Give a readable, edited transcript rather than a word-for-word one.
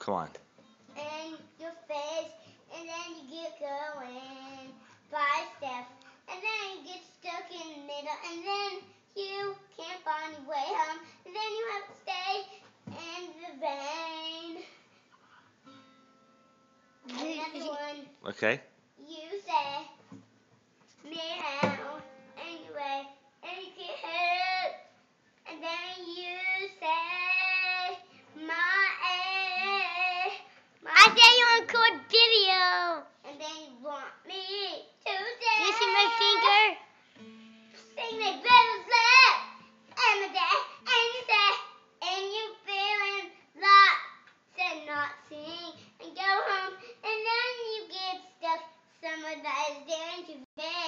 come on. And your face, and then you get going 5 steps, and then you get stuck in the middle, and then you can't find your way home, and then you have to stay in the rain. Another one. Okay. You say meow anyway, and you get hurt, and then you say my. I say you record video. And then you want me to say. Do you see my finger? Sing the little slap, and the day, and you say, and you feeling lost and not sing, and go home, and then you get stuck. Some of that is doing too bad.